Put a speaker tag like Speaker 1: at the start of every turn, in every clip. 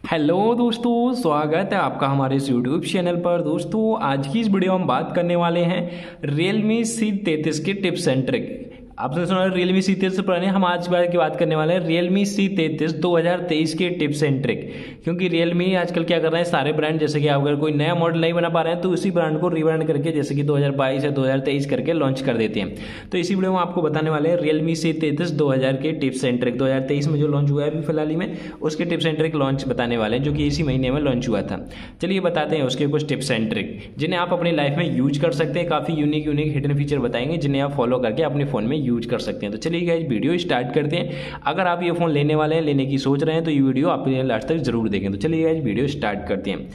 Speaker 1: Hello दोस्तों, स्वागत है आपका हमारे इस यूट्यूब चैनल पर। दोस्तों, आज की इस वीडियो में हम बात करने वाले हैं Realme C33 के टिप्स एंड ट्रिक। आपने सुना Realme C33 से पुराने, हम आज की बात करने वाले हैं Realme C33 2023 के टिप्स एंड ट्रिक। क्योंकि Realme आजकल क्या कर रहे हैं, सारे ब्रांड, जैसे कि आप अगर कोई नया मॉडल नहीं बना पा रहे हैं तो उसी ब्रांड को रिब्रांड करके जैसे कि 2022 या 2023 करके लॉन्च कर देते हैं। तो इसी वीडियो में आपको बताने वाले हैं Realme C33 2000 के टिप्स एंड ट्रिक। 2023 में जो लॉन्च हुआ है अभी फिलहाल ही में, उसके टिप्स एंड ट्रिक लॉन्च बताने वाले हैं, जो कि इसी महीने में लॉन्च हुआ था। चलिए बताते हैं उसके कुछ टिप्स एंड ट्रिक जिन्हें आप अपनी लाइफ में यूज कर सकते हैं। काफी यूनिक हिडन फीचर बताएंगे जिन्हें आप फॉलो करके अपने फोन में यूज कर सकते हैं। तो चलिए गाइस, वीडियो स्टार्ट करते हैं। अगर आप ये फोन लेने वाले हैं, लेने की सोच रहे हैं, तो ये वीडियो आप लास्ट तक जरूर देखें। तो चलिए गाइस, वीडियो स्टार्ट करते हैं।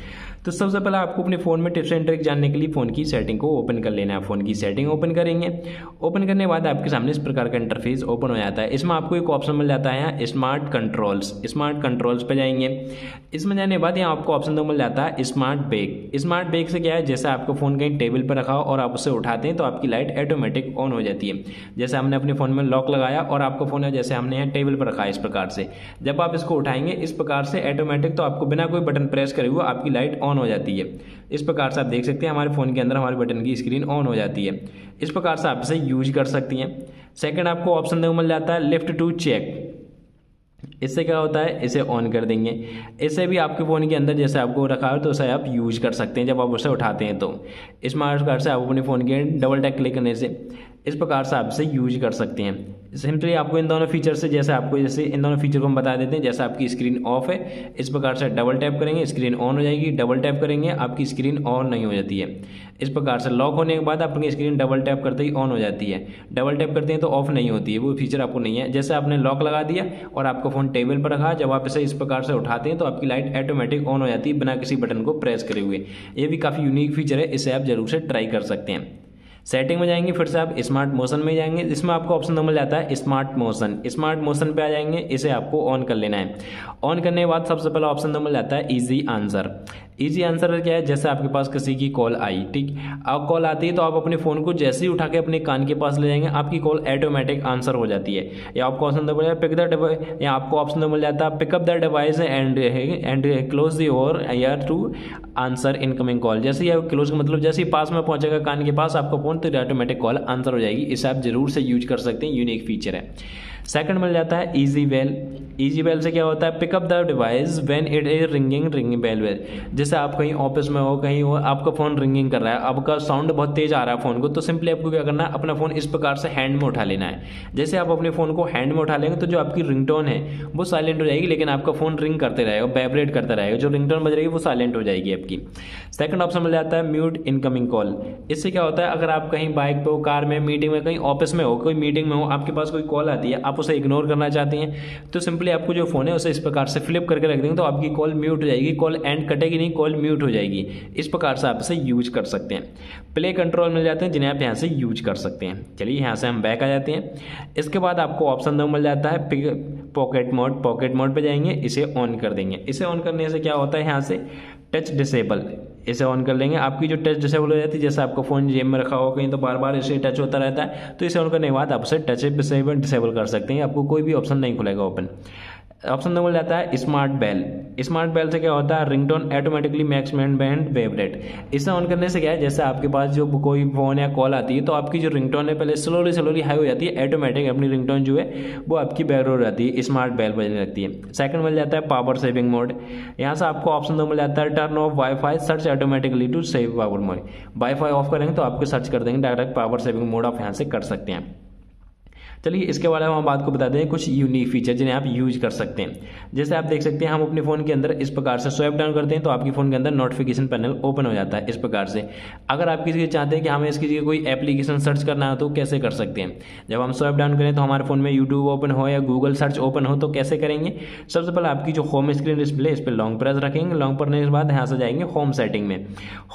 Speaker 1: तो सबसे पहले आपको अपने फ़ोन में टिप्स एंड ट्रिक जानने के लिए फ़ोन की सेटिंग को ओपन कर लेना है। फ़ोन की सेटिंग ओपन करेंगे। ओपन करने के बाद आपके सामने इस प्रकार का इंटरफेस ओपन हो जाता है। इसमें आपको एक ऑप्शन मिल जाता है स्मार्ट कंट्रोल्स। स्मार्ट कंट्रोल्स पे जाएंगे। इसमें जाने के बाद यहाँ आपको ऑप्शन तो मिल जाता है स्मार्ट बेक। स्मार्ट बेक से क्या है, जैसे आपका फ़ोन कहीं टेबल पर रखा हो और आप उसे उठाते हैं तो आपकी लाइट ऑटोमेटिक ऑन हो जाती है। जैसे हमने अपने फ़ोन में लॉक लगाया और आपका फ़ोन है, जैसे हमने यहाँ टेबल पर रखा है, इस प्रकार से जब आप इसको उठाएंगे इस प्रकार से ऑटोमेटिक, तो आपको बिना कोई बटन प्रेस करे हुए आपकी लाइट ऑन हो जाती है। इस प्रकार से आप देख सकते हैं हमारे फ़ोन के अंदर हमारे बटन की स्क्रीन ऑन हो जाती है। इस प्रकार से आप इसे यूज कर सकती हैं। सेकंड, आपको ऑप्शन मिल जाता है लिफ्ट टू चेक। इससे क्या होता है, इसे ऑन कर देंगे। इससे भी आपके फ़ोन के अंदर जैसे आपको रखा है तो उसे आप यूज कर सकते हैं जब आप उसे उठाते हैं। तो स्मार्ट कार्ड से आप अपने फ़ोन के डबल टैप क्लिक करने से इस प्रकार से आप इसे यूज कर सकते हैं। सिंपली आपको इन दोनों फीचर से, जैसे इन दोनों फीचर को हम बता देते हैं। जैसे आपकी स्क्रीन ऑफ है, इस प्रकार से डबल टैप करेंगे स्क्रीन ऑन हो जाएगी। डबल टैप करेंगे आपकी स्क्रीन ऑन नहीं हो जाती है। इस प्रकार से लॉक होने के बाद आपकी स्क्रीन डबल टैप करते ही ऑन हो जाती है। डबल टैप करते हैं तो ऑफ नहीं होती है, वो फीचर आपको नहीं है। जैसे आपने लॉक लगा दिया और आपका फ़ोन टेबल पर रखा, जब आप इसे इस प्रकार से उठाते हैं तो आपकी लाइट ऑटोमेटिक ऑन हो जाती है बिना किसी बटन को प्रेस करे हुए। ये भी काफ़ी यूनिक फीचर है, इसे आप जरूर से ट्राई कर सकते हैं। सेटिंग में जाएंगे, फिर से आप स्मार्ट मोशन में जाएंगे। इसमें आपको ऑप्शन मिल जाता है स्मार्ट मोशन। स्मार्ट मोशन पे आ जाएंगे, इसे आपको ऑन कर लेना है। ऑन करने के बाद सबसे पहला ऑप्शन मिल जाता है इजी आंसर। इजी आंसर क्या है, जैसे आपके पास किसी की कॉल आई, ठीक, अब कॉल आती है तो आप अपने फ़ोन को जैसे ही उठा के अपने कान के पास ले जाएंगे, आपकी कॉल ऑटोमेटिक आंसर हो जाती है। या आपको ऑप्शन मिल जाता है पिक द डिवाइस, या आपको ऑप्शन मिल जाता है pick up the device and close your ear to answer incoming call. जैसे ही क्लोज का मतलब जैसे ही पास में पहुंचेगा कान के पास आपका फोन, तो ऑटोमेटिक कॉल आंसर हो जाएगी। इसे आप जरूर से यूज कर सकते हैं, यूनिक फीचर है। सेकंड मिल जाता है इजी बेल। इजी बेल से क्या होता है, pick up the device when it is ringing bell. जैसे आप कहीं ऑफिस में हो, कहीं हो, आपका फोन रिंगिंग कर रहा है, आपका साउंड बहुत तेज आ रहा है फोन को, तो सिंपली आपको क्या करना है, अपना फोन इस प्रकार से हैंड में उठा लेना है। जैसे आप अपने फोन को हैंड में उठा लेंगे तो जो आपकी रिंगटोन है वो साइलेंट हो जाएगी, लेकिन आपका फोन रिंग करते रहेगा, वाइब्रेट करता रहेगा। जो रिंगटोन बज रही है वो साइलेंट हो जाएगी आपकी। सेकंड ऑप्शन मिल जाता है म्यूट इनकमिंग कॉल। इससे क्या होता है, अगर आप कहीं बाइक पे हो, कार में, मीटिंग में, कहीं ऑफिस में हो, कोई मीटिंग में हो, आपके पास कोई कॉल आती है, आप उसे इग्नोर करना चाहते हैं, तो सिंपली आपको जो फोन है उसे इस प्रकार से फ्लिप करके रख देंगे तो आपकी कॉल म्यूट हो जाएगी। कॉल एंड कटेगी नहीं, कॉल म्यूट हो जाएगी। इस प्रकार से आप इसे यूज कर सकते हैं। प्ले कंट्रोल मिल जाते हैं जिन्हें आप यहाँ से यूज कर सकते हैं। चलिए यहाँ से हम बैक आ जाते हैं। इसके बाद आपको ऑप्शन दो मिल जाता है पॉकेट मोड। पॉकेट मोड पे जाएंगे, इसे ऑन कर देंगे। इसे ऑन करने से क्या होता है, यहाँ से टच डिसेबल, इसे ऑन कर लेंगे। आपकी जो टच डिसेबल हो जाती है, जैसे आपका फोन जेब में रखा हो कहीं तो बार बार इसे टच होता रहता है, तो इसे ऑन करने के बाद आप उसे टच डिसेबल कर सकते हैं। आपको कोई भी ऑप्शन नहीं खुलेगा ओपन। ऑप्शन नंबर जाता है स्मार्ट बेल। स्मार्ट बेल से क्या होता है, ringtone automatically max band vibrate. इसे ऑन करने से क्या है, जैसे आपके पास जो कोई फोन या कॉल आती है तो आपकी जो रिंगटोन है पहले स्लोली हाई हो जाती है, ऑटोमेटिक अपनी रिंगटोन जो है वो आपकी बैक हो जाती है, स्मार्ट बेल बजने लगती है। सेकंड मिल जाता है पावर सेविंग मोड। यहाँ से आपको ऑप्शन मिल जाता है turn off wifi search automatically to save power mode. Wifi off करेंगे तो आपको सर्च कर देंगे, डायरेक्ट पावर सेविंग मोड आप यहाँ से कर सकते हैं। चलिए इसके बारे में हम बात को बता दें कुछ यूनिक फीचर जिन्हें आप यूज कर सकते हैं। जैसे आप देख सकते हैं, हम अपने फ़ोन के अंदर इस प्रकार से स्वाइप डाउन करते हैं तो आपके फ़ोन के अंदर नोटिफिकेशन पैनल ओपन हो जाता है इस प्रकार से। अगर आप किसी चाहते हैं कि हमें इसकी जगह कोई एप्लीकेशन सर्च करना हो तो कैसे कर सकते हैं। जब हम स्वाइप डाउन करें तो हमारे फ़ोन में यूट्यूब ओपन हो या गूगल सर्च ओपन हो तो कैसे करेंगे। सबसे पहले आपकी जो होम स्क्रीन डिस्प्ले इस पर लॉन्ग प्रेस रखेंगे। लॉन्ग करने के बाद यहाँ से जाएंगे होम सेटिंग में।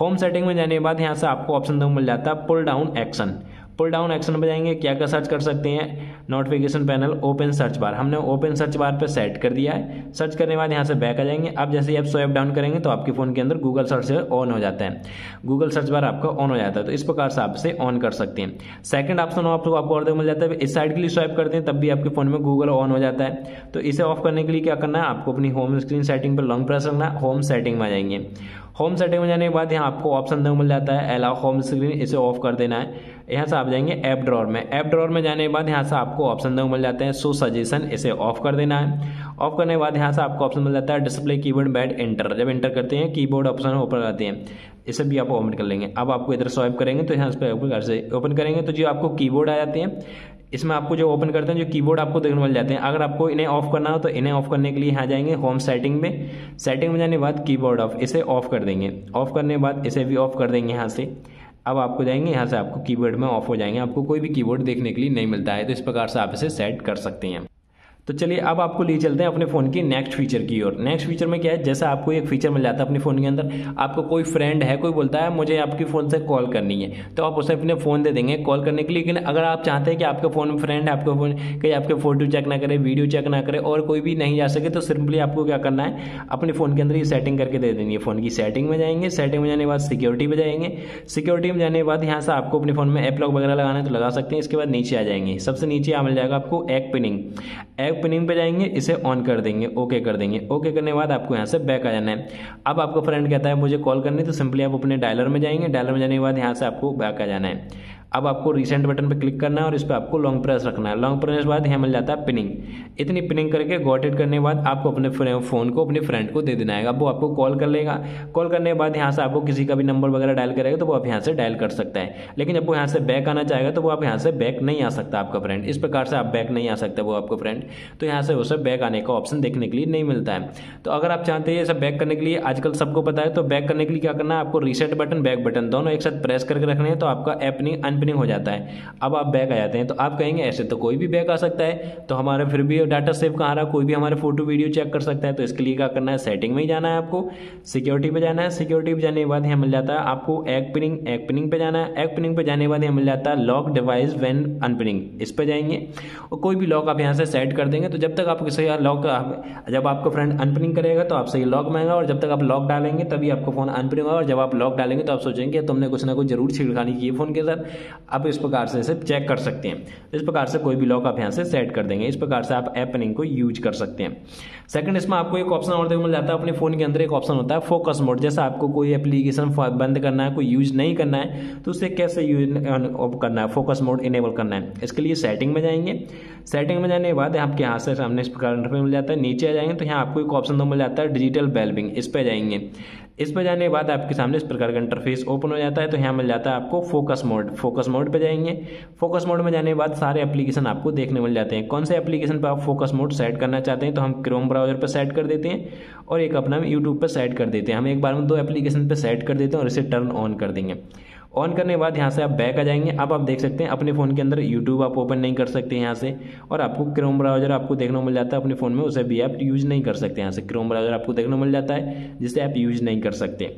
Speaker 1: होम सेटिंग में जाने के बाद यहाँ से आपको ऑप्शन मिल जाता है pull down action. Pull down action में जाएंगे, क्या क्या सर्च कर सकते हैं, notification panel, open search bar, हमने ओपन सर्च बार पे सेट कर दिया है। सर्च करने के बाद यहाँ से बैक आ जाएंगे। अब जैसे ही आप स्वाइप डाउन करेंगे तो आपके फ़ोन के अंदर गूगल सर्च ऑन हो जाता है, गूगल सर्च बार आपका ऑन हो जाता है। तो इस प्रकार से आप इसे ऑन कर सकते हैं। सेकंड ऑप्शन आपको और देखो मिल जाता है, इस साइड के लिए स्वाइप करते हैं तब भी आपके फ़ोन में गूगल ऑन हो जाता है। तो इसे ऑफ करने के लिए क्या करना है, आपको अपनी होम स्क्रीन सेटिंग पर लॉन्ग प्रेस करना है, होम सेटिंग में आ जाएंगे। होम सेटिंग में जाने के बाद यहाँ आपको ऑप्शन देखो मिल जाता है अलाउ होम स्क्रीन, इसे ऑफ कर देना है। यहाँ से आप जाएंगे ऐप ड्रॉअर में, ऐप ड्रॉअर में जाने के बाद यहाँ से आपको ऑप्शन देखो मिल जाते हैं शो सजेशन, इसे ऑफ कर देना है। ऑफ करने के बाद यहाँ से आपको ऑप्शन मिल जाता है डिस्प्ले कीबोर्ड बैड एंटर, जब एंटर करते हैं कीबोर्ड ऑप्शन ओपन आते हैं, इसे भी आप ओपन कर लेंगे। अब आपको इधर स्वाइप करेंगे तो यहाँ से ओपन करेंगे तो जो आपको कीबोर्ड आ जाते हैं, इसमें आपको जो ओपन करते हैं जो कीबोर्ड आपको देखने मिल जाते हैं। अगर आपको इन्हें ऑफ करना हो तो इन्हें ऑफ करने के लिए यहाँ जाएंगे होम सेटिंग में, सेटिंग में जाने के बाद कीबोर्ड ऑफ, इसे ऑफ कर देंगे। ऑफ करने के बाद इसे भी ऑफ कर देंगे यहाँ से। अब आपको जाएंगे यहाँ से आपको कीबोर्ड में ऑफ हो जाएंगे, आपको कोई भी कीबोर्ड देखने के लिए नहीं मिलता है। तो इस प्रकार से आप इसे सेट कर सकते हैं। तो चलिए अब आपको ले चलते हैं अपने फ़ोन की नेक्स्ट फीचर की ओर। नेक्स्ट फीचर में क्या है, जैसा आपको एक फीचर मिल जाता है अपने फ़ोन के अंदर, आपको कोई फ्रेंड है, कोई बोलता है मुझे आपके फ़ोन से कॉल करनी है, तो आप उसे अपने फ़ोन दे देंगे कॉल करने के लिए। लेकिन अगर आप चाहते हैं कि आपके फ़ोन में फ्रेंड है, आपके फ़ोन कहीं आपके फोटो चेक ना करे, वीडियो चेक ना करे और कोई भी नहीं जा सके, तो सिंपली आपको क्या करना है, अपने फ़ोन के अंदर ये सेटिंग करके दे देनी है। फ़ोन की सेटिंग में जाएंगे, सेटिंग में जाने के बाद सिक्योरिटी में जाएंगे, सिक्योरिटी में जाने के बाद यहाँ से आपको अपने फ़ोन में ऐप लॉक वगैरह लगाना है तो लगा सकते हैं। इसके बाद नीचे आ जाएंगे, सबसे नीचे आ मिल जाएगा आपको ऐप पिनिंग, ऐप पिनिंग पे जाएंगे, इसे ऑन कर देंगे, ओके कर देंगे। ओके करने के बाद आपको यहाँ से बैक आ जाना है। अब आपका फ्रेंड कहता है मुझे कॉल करनी, तो सिंपली आप अपने डायलर में जाएंगे, डायलर में जाने के बाद यहाँ से आपको बैक आ जाना है। अब आपको रिसेंट बटन पर क्लिक करना है और इस पर आपको लॉन्ग प्रेस रखना है। लॉन्ग प्रेस के बाद यहाँ मिल जाता है पिनिंग, इतनी पिनिंग करके गॉट इट करने के बाद आपको अपने फ़ोन को अपने फ्रेंड को दे देना है। अब वो आपको कॉल कर लेगा, कॉल करने के बाद यहाँ से आपको किसी का भी नंबर वगैरह डायल करेगा तो वो आप यहाँ से डायल कर सकता है। लेकिन जब वो यहाँ से बैक आना चाहेगा तो वो आप यहाँ से बैक नहीं आ सकता आपका फ्रेंड, इस प्रकार से आप बैक नहीं आ सकता वो आपको फ्रेंड, तो यहाँ से उसे बैक आने का ऑप्शन देखने के लिए नहीं मिलता है। तो अगर आप चाहते हैं ये सब बैक करने के लिए, आजकल सबको पता है, तो बैक करने के लिए क्या करना है, आपको रीसेट बटन बैक बटन दोनों एक साथ प्रेस करके रखने हैं, तो आपका ऐप अनपिनिंग हो जाता है। अब आप बैक आ जाते हैं। तो आप कहेंगे ऐसे तो कोई भी बैक आ सकता है, तो हमारा फिर भी डाटा सेव कहाँ रहा, कोई भी हमारे फोटो वीडियो चेक कर सकता है। तो इसके लिए क्या करना है, सेटिंग में ही जाना है, आपको सिक्योरिटी पे जाना है, सिक्योरिटी पे जाने के बाद यहाँ मिल जाता है आपको ऐप पिनिंग पे जाना है। ऐप पिनिंग पे जाने के बाद यहाँ मिल जाता है लॉक डिवाइस व्हेन अनपिनिंग, इस पे जाएंगे और कोई भी लॉक आप यहाँ से सेट कर देंगे। तो जब तक आप सही लॉक, जब आपका फ्रेंड अनपिनिंग करेगा तो आप सही लॉक में आएगा, और जब तक आप लॉक डालेंगे तभी आपका फोन अनपिनिंग होगा, और जब आप लॉक डालेंगे तो आप सोचेंगे तुमने कुछ ना कुछ जरूर छेड़खानी की है फोन के साथ। आप इस प्रकार से इसे चेक कर सकते हैं। इस प्रकार से कोई भी लॉक आप यहाँ से सेट कर देंगे, इस प्रकार से आप ऐप पिनिंग को यूज कर सकते हैं। सेकंड, इसमें आपको एक ऑप्शन और देखने मिल जाता है, अपने फोन के अंदर एक ऑप्शन होता है फोकस मोड। जैसा आपको कोई एप्लीकेशन बंद करना है, कोई यूज नहीं करना है, तो उसे कैसे यूज करना है, फोकस मोड इनेबल करना है। इसके लिए सेटिंग में जाएंगे, सेटिंग में जाने के बाद आपके यहाँ से सामने इस प्रकार इंटरफेस मिल जाता है। नीचे आ जाएंगे तो यहाँ आपको एक ऑप्शन मिल जाता है डिजिटल वेलबींग, इस पर जाएंगे। इस पर जाने के बाद आपके सामने इस प्रकार का इंटरफेस ओपन हो जाता है। तो यहाँ मिल जाता है आपको फोकस मोड, फोकस मोड पे जाएंगे। फोकस मोड में जाने के बाद सारे एप्लीकेशन आपको देखने मिल जाते हैं। कौन से एप्लीकेशन पे आप फोकस मोड सेट करना चाहते हैं, तो हम क्रोम ब्राउजर पर सेट कर देते हैं और एक अपना यूट्यूब पर सेट कर देते हैं। हम एक बार में 2 एप्लीकेशन पर सेट कर देते हैं और इसे टर्न ऑन कर देंगे। ऑन करने के बाद यहाँ से आप बैक आ जाएंगे। अब आप देख सकते हैं अपने फ़ोन के अंदर यूट्यूब आप ओपन नहीं कर सकते यहाँ से, और आपको क्रोम ब्राउजर आपको देखने को मिल जाता है अपने फ़ोन में, उसे भी आप यूज़ नहीं कर सकते। यहाँ से क्रोम ब्राउजर आपको देखने को मिल जाता है जिससे आप यूज़ नहीं कर सकते।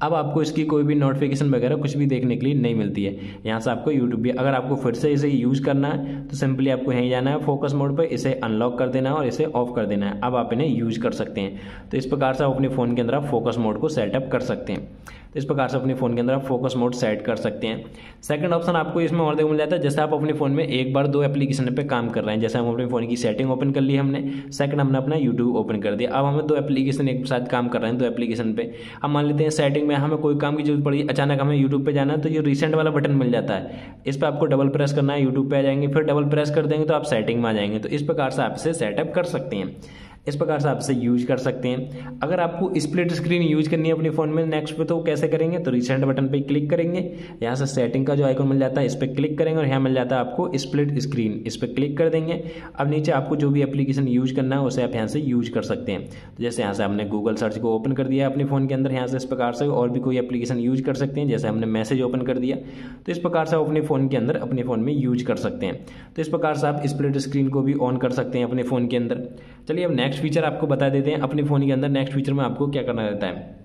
Speaker 1: अब आपको इसकी कोई भी नोटिफिकेशन वगैरह कुछ भी देखने के लिए नहीं मिलती है। यहाँ से आपको यूट्यूब भी, अगर आपको फिर से इसे यूज़ करना है तो सिंपली आपको यहीं जाना है फोकस मोड पर, इसे अनलॉक कर देना है और इसे ऑफ कर देना है। अब आप इन्हें यूज कर सकते हैं। तो इस प्रकार से आप अपने फ़ोन के अंदर आप फोकस मोड को सेटअप कर सकते हैं। तो इस प्रकार से अपने फ़ोन के अंदर आप फोकस मोड सेट कर सकते हैं। सेकंड ऑप्शन आपको इसमें और देखने मिल जाता है, जैसे आप अपने फ़ोन में एक बार 2 एप्लीकेशन पे काम कर रहे हैं। जैसे हम अपने फ़ोन की सेटिंग ओपन कर ली हमने, सेकंड हमने अपना यूट्यूब ओपन कर दिया। अब हमें 2 एप्लीकेशन एक साथ काम कर रहे हैं, 2 एप्लीकेशन पे। अब मान लेते हैं सेटिंग में हमें कोई काम की जरूरत पड़ी, अचानक हमें यूट्यूब पे जाना है, तो ये रिसेंट वाला बटन मिल जाता है, इस पर आपको डबल प्रेस करना है, यूट्यूब पे आ जाएंगे, फिर डबल प्रेस कर देंगे तो आप सेटिंग में आ जाएंगे। तो इस प्रकार से आप इसे सेटअप कर सकते हैं। इस प्रकार से आप इसे यूज कर सकते हैं। अगर आपको स्प्लिट स्क्रीन यूज करनी है अपने फ़ोन में नेक्स्ट पे, तो कैसे करेंगे, तो रिसेंट बटन पे क्लिक करेंगे, यहाँ से सेटिंग का जो आइकन मिल जाता है इस पर क्लिक करेंगे और यहाँ मिल जाता है आपको स्प्लिट स्क्रीन, इस पर क्लिक कर देंगे। अब नीचे आपको जो भी एप्लीकेशन यूज करना है उसे आप यहाँ से यूज कर सकते हैं। तो जैसे यहाँ से हमने गूगल सर्च को ओपन कर दिया अपने फ़ोन के अंदर, यहाँ से इस प्रकार से और भी कोई एप्लीकेशन यूज कर सकते हैं। जैसे हमने मैसेज ओपन कर दिया, तो इस प्रकार से आप अपने फ़ोन के अंदर अपने फ़ोन में यूज कर सकते हैं। तो इस प्रकार से आप स्प्लिट स्क्रीन को भी ऑन कर सकते हैं अपने फ़ोन के अंदर। चलिए अब नेक्स्ट फीचर आपको बता देते हैं अपने फ़ोन के अंदर। नेक्स्ट फीचर में आपको क्या करना रहता है।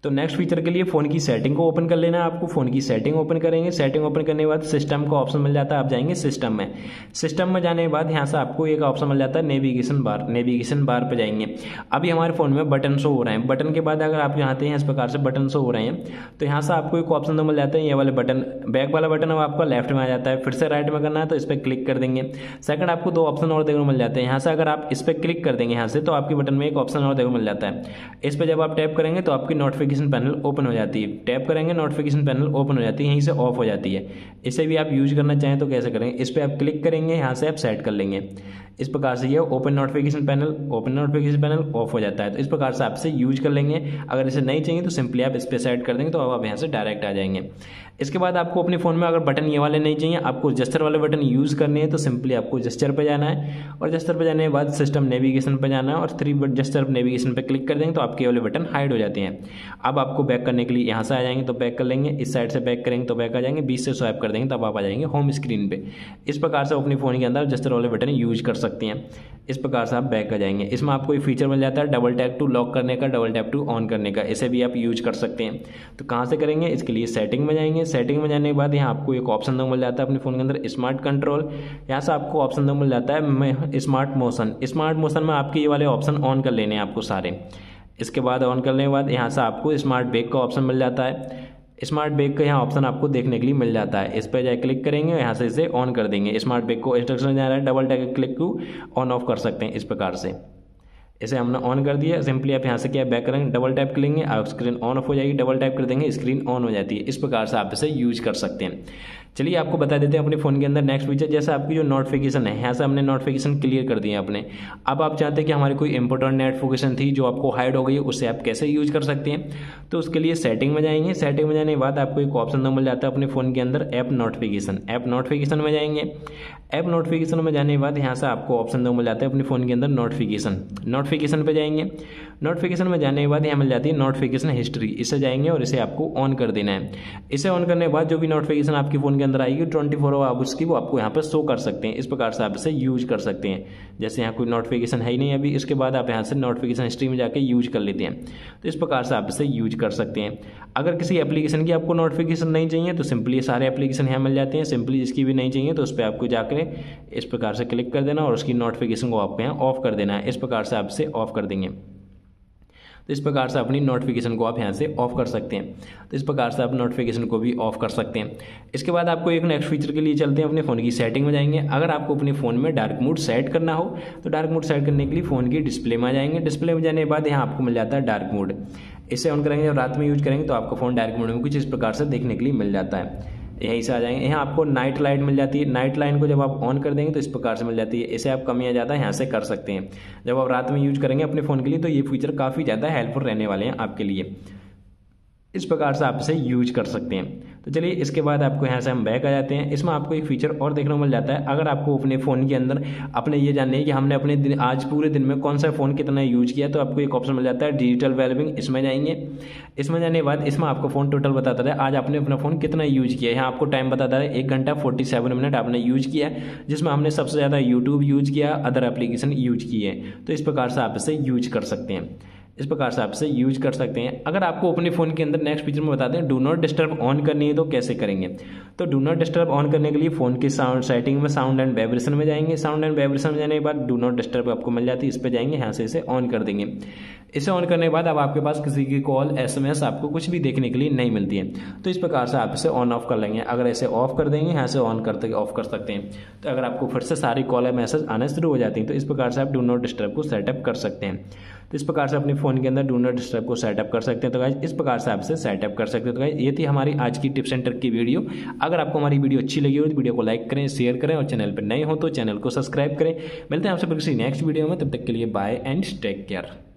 Speaker 1: तो नेक्स्ट फीचर के लिए फ़ोन की सेटिंग को ओपन कर लेना है आपको। फ़ोन की सेटिंग ओपन करेंगे, सेटिंग ओपन करने के बाद सिस्टम का ऑप्शन मिल जाता है, आप जाएंगे सिस्टम में। सिस्टम में जाने के बाद यहाँ से आपको एक ऑप्शन मिल जाता है नेविगेशन बार, नेविगेशन बार पे जाएंगे। अभी हमारे फ़ोन में बटन शो हो रहे हैं, बटन के बाद अगर आप यहाँ आते हैं इस प्रकार से बटन शो हो रहे हैं, तो यहाँ से आपको एक ऑप्शन तो मिल जाता है ये वाले बटन, बैक वाला बटन अब आपका लेफ्ट में आ जाता है, फिर से राइट में करना है तो इस पर क्लिक कर देंगे। सेकंड आपको दो ऑप्शन और देखने को मिल जाते हैं, यहाँ से अगर आप इस पर क्लिक कर देंगे यहाँ से तो आपके बटन में एक ऑप्शन और देखने को मिल जाता है। इस पर जब आप टैप करेंगे तो आपकी नोटिफिकेशन पैनल ओपन हो जाती है, टैप करेंगे नोटिफिकेशन पैनल ओपन हो जाती है, यहीं से ऑफ हो जाती है। इसे भी आप यूज करना चाहें तो कैसे करेंगे, इस पर आप क्लिक करेंगे, यहाँ से आप सेट कर लेंगे। इस प्रकार से ये ओपन नोटिफिकेशन पैनल ऑफ हो जाता है। तो इस प्रकार से आप इसे यूज कर लेंगे। अगर इसे नहीं चाहिए तो सिंपली आप इस पर सेट कर देंगे तो अब आप यहाँ से डायरेक्ट आ जाएंगे। इसके बाद आपको अपने फ़ोन में अगर बटन ये वाले नहीं चाहिए, आपको जेस्चर वाले बटन यूज़ करने हैं, तो सिंपली आपको जेस्चर पे जाना है और जेस्चर पे जाने के बाद सिस्टम नेविगेशन पे जाना है और 3 जेस्चर नेविगेशन पे क्लिक कर देंगे तो आपके वाले बटन हाइड हो जाते हैं। अब आपको बैक करने के लिए यहाँ से आ जाएंगे तो बैक कर लेंगे, इस साइड से बैक करेंगे तो बैक आ जाएंगे, बीच से स्वाइप कर देंगे तब आप आ जाएंगे होम स्क्रीन पे। इस प्रकार से अपने फ़ोन के अंदर जेस्चर वाले बटन यूज कर सकते हैं। इस प्रकार से आप बैक आ जाएंगे। इसमें आपको एक फीचर मिल जाता है डबल टैप टू लॉक करने का, डबल टैप टू ऑन करने का, इसे भी आप यूज कर सकते हैं। तो कहाँ से करेंगे, इसके लिए सेटिंग में जाएंगे। सेटिंग में जाने के बाद यहाँ आपको एक ऑप्शन मिल जाता है अपने फ़ोन के अंदर स्मार्ट कंट्रोल, यहाँ से आपको ऑप्शन मिल जाता है स्मार्ट मोशन। स्मार्ट मोशन में आपके ये वाले ऑप्शन ऑन कर लेने हैं आपको सारे। इसके बाद ऑन करने के बाद यहाँ से आपको स्मार्ट बैक का ऑप्शन मिल जाता है। स्मार्ट बैक का यहाँ ऑप्शन आपको देखने के लिए मिल जाता है, इस पर जाए क्लिक करेंगे, यहाँ से इसे ऑन कर देंगे। स्मार्ट बैक को इंस्ट्रक्शन जा रहा है double tap click to on off कर सकते हैं। इस प्रकार से इसे हमने ऑन कर दिया। सिंपली आप यहाँ से क्या बैक करेंगे, डबल टैप करेंगे, आप स्क्रीन ऑन ऑफ हो जाएगी, डबल टैप कर देंगे, स्क्रीन ऑन हो जाती है। इस प्रकार से आप इसे यूज कर सकते हैं। चलिए आपको बता देते हैं अपने फ़ोन के अंदर नेक्स्ट फीचर, जैसे आपकी जो नोटिफिकेशन है, यहाँ से हमने नोटिफिकेशन क्लियर कर दी है अपने। अब आप चाहते हैं कि हमारी कोई इंपॉर्टेंट नोटिफिकेशन थी जो आपको हाइड हो गई है, उससे आप कैसे यूज कर सकते हैं। तो उसके लिए सेटिंग में जाएंगे। सेटिंग में जाने के बाद आपको एक ऑप्शन मिल जाता है अपने फ़ोन के अंदर ऐप नोटिफिकेशन। ऐप नोटिफिकेशन में जाएंगे। ऐप नोटिफिकेशन में जाने के बाद यहाँ से आपको ऑप्शन मिल जाता है अपने फ़ोन के अंदर नोटिफिकेशन पे जाएंगे। नोटिफिकेशन में जाने के बाद यहाँ मिल जाती है नोटिफिकेशन हिस्ट्री, इसे जाएंगे और इसे आपको ऑन कर देना है। इसे ऑन करने के बाद जो भी नोटिफिकेशन आपके फ़ोन के अंदर आएगी 24 आवर्स की वो आपको यहाँ पर शो कर सकते हैं। इस प्रकार से आप इसे यूज कर सकते हैं। जैसे यहाँ कोई नोटिफिकेशन है ही नहीं अभी, इसके बाद आप यहाँ से नोटिफिकेशन हिस्ट्री में जाकर यूज कर लेते हैं। तो इस प्रकार से आप इसे यूज कर सकते हैं। अगर किसी एप्लीकेशन की आपको नोटिफिकेशन नहीं चाहिए तो सिंपली सारे एप्लीकेशन यहाँ मिल जाते हैं। सिंपली जिसकी भी नहीं चाहिए तो उस पर आपको जाकर इस प्रकार से क्लिक कर देना और उसकी नोटिफिकेशन को आपको यहाँ ऑफ कर देना है। इस प्रकार से आप इसे ऑफ कर देंगे। तो इस प्रकार से अपनी नोटिफिकेशन को आप यहाँ से ऑफ कर सकते हैं। तो इस प्रकार से आप नोटिफिकेशन को भी ऑफ कर सकते हैं। इसके बाद आपको एक नेक्स्ट फीचर के लिए चलते हैं, अपने फ़ोन की सेटिंग में जाएंगे। अगर आपको अपने फ़ोन में डार्क मोड सेट करना हो तो डार्क मोड सेट करने के लिए फ़ोन की डिस्प्ले में जाएंगे। डिस्प्ले में जाने के बाद यहाँ आपको मिल जाता है डार्क मोड। इसे ऑन करेंगे और रात में यूज करेंगे तो आपका फ़ोन डार्क मोड में कुछ इस प्रकार से देखने के लिए मिल जाता है। यहीं से आ जाएंगे। यहाँ आपको नाइट लाइट मिल जाती है। नाइट लाइट को जब आप ऑन कर देंगे तो इस प्रकार से मिल जाती है। इसे आप कम या ज़्यादा यहाँ से कर सकते हैं। जब आप रात में यूज करेंगे अपने फ़ोन के लिए तो ये फीचर काफ़ी ज़्यादा हेल्पफुल रहने वाले हैं आपके लिए। इस प्रकार से आप इसे यूज कर सकते हैं। तो चलिए इसके बाद आपको यहाँ से हम बैक आ जाते हैं। इसमें आपको एक फीचर और देखने को मिल जाता है। अगर आपको अपने फ़ोन के अंदर अपने ये जानना है कि हमने अपने दिन आज पूरे दिन में कौन सा फ़ोन कितना यूज किया, तो आपको एक ऑप्शन मिल जाता है डिजिटल वेलबिंग। इसमें जाएंगे। इसमें जाने के बाद इसमें आपको फ़ोन टोटल बताता है आज आपने अपना फ़ोन कितना यूज किया। यहाँ आपको टाइम बताता है 1 घंटा 47 मिनट आपने यूज किया, जिसमें हमने सबसे ज़्यादा यूट्यूब यूज किया, अदर एप्लीकेशन यूज किए। तो इस प्रकार से आप इसे यूज कर सकते हैं। इस प्रकार से आप इसे यूज कर सकते हैं। अगर आपको अपने फ़ोन के अंदर नेक्स्ट फीचर में बताते हैं डू नॉट डिस्टर्ब ऑन करनी है तो कैसे करेंगे। तो डू नॉट डिस्टर्ब ऑन करने के लिए फ़ोन की साउंड सेटिंग में साउंड एंड वाइब्रेशन में जाएंगे। साउंड एंड वाइब्रेशन में जाने के बाद डू नॉट डिस्टर्ब आपको मिल जाती है, इस पर जाएंगे, यहाँ से इसे ऑन कर देंगे। इसे ऑन करने के बाद अब आपके पास किसी की कॉल SMS आपको कुछ भी देखने के लिए नहीं मिलती है। तो इस प्रकार से आप इसे ऑन ऑफ कर लेंगे। अगर इसे ऑफ कर देंगे यहाँ से ऑन करते ऑफ कर सकते हैं। तो अगर आपको फिर से सारी कॉल या मैसेज आने शुरू हो जाती हैं तो इस प्रकार से आप डू नॉट डिस्टर्ब को सेटअप कर सकते हैं। तो इस प्रकार से अपने फ़ोन के अंदर डू नॉट डिस्टर्ब को सेटअप कर सकते हैं। तो गाइस इस प्रकार से आप इसे सेटअप कर सकते हैं। तो गाइस ये थी हमारी आज की टिप्स एंड ट्रिक की वीडियो। अगर आपको हमारी वीडियो अच्छी लगी हो तो वीडियो को लाइक करें, शेयर करें और चैनल पर नए हो तो चैनल को सब्सक्राइब करें। मिलते हैं आपसे किसी नेक्स्ट वीडियो में, तब तक के लिए बाय एंड टेक केयर।